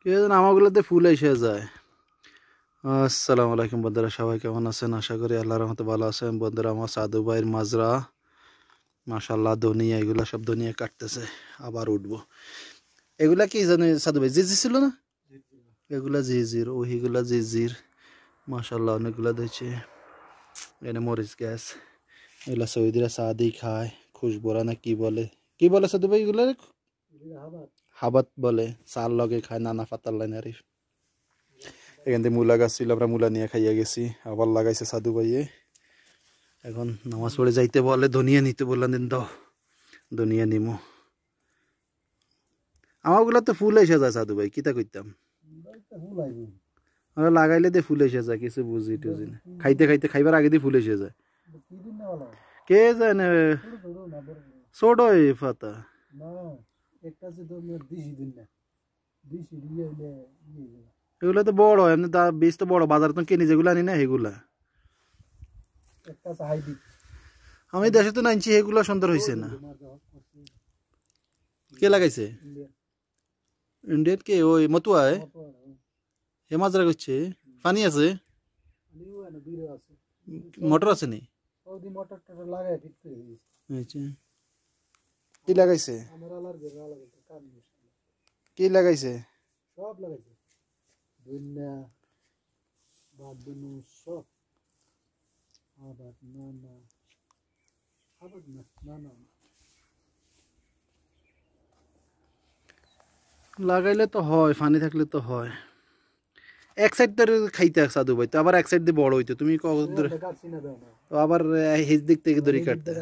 কে জানে আমাগুলোতে ফুল এসে যায়। আসসালামু আলাইকুম বন্ধুরা, সবাই কেমন আছেন? আশা করি আল্লাহর রহমতে ভালো আছেন। বন্ধুরা, আমার সাধু ভাইয়ের মাজরা মাশাআল্লাহ ধনিয়া, এগুলা সব ধনিয়া কাটতেছে, আবার উঠবো। এগুলা কি জানে সাধু ভাই, জিজি ছিল না? এগুলা জিজির, ওইগুলা জিজির মাশাআল্লাহ অনেকগুলা দিয়েছে। এনে মরিচ গ্যাস, এগুলা সৌদিরা চা দিয়ে খায়, খুশবোরা না কি বলে, কি বলে সাধু ভাই এগুলা? হাবাত বলে, চাল লগে খায়, নানা পাতার লাইন আরিফ। এখান থেকে মূলা গাছ ছিল, আমরা মূলা নিয়ে খাইয়া গেছি, আবার লাগাইছে সাধু ভাইয়ে। এখন নামাজ পড়ে যাইতে বলে, ধনিয়া নিতে বললেন, দিন দাও ধনিয়া নিমো। আমারগুলা তো ফুল এসে যায় সাধু ভাই, কিতা করতাম? আমরা লাগাইলে দিয়ে ফুল এসে যায়, কিছু বুঝি টুঝি না। খাইতে খাইতে খাইবার আগে দিয়ে ফুল এসে যায়, কে জানে। ছোট পাতা এগুলো তো বড়, এমনি বীজ তো বড়, বাজার তো কিনে যেগুলো আনি না সেগুলা। আমি দেশে তো নাইছি, সেগুলো সুন্দর হয়েছে না। কে লাগাইছে? ইন্ডিয়ান কে? ওই মতুয়া হে মাজরা করছে। পানি আছে, মোটর আছে নি? কি লাগাইছে? কি লাগাইছে? সব লাগাইছে, ধনিয়া বাদনু সব। আবার না না, আবার না না না, লাগাইলে তো হয়, পানি থাকলে তো হয়। এক সাইড ধরে খাইতে সাধু ভাই, তো আবার এক সাইড দিয়ে বড় হইতো, তুমি আবার হিজ দিক থেকে দড়ি কাটতে।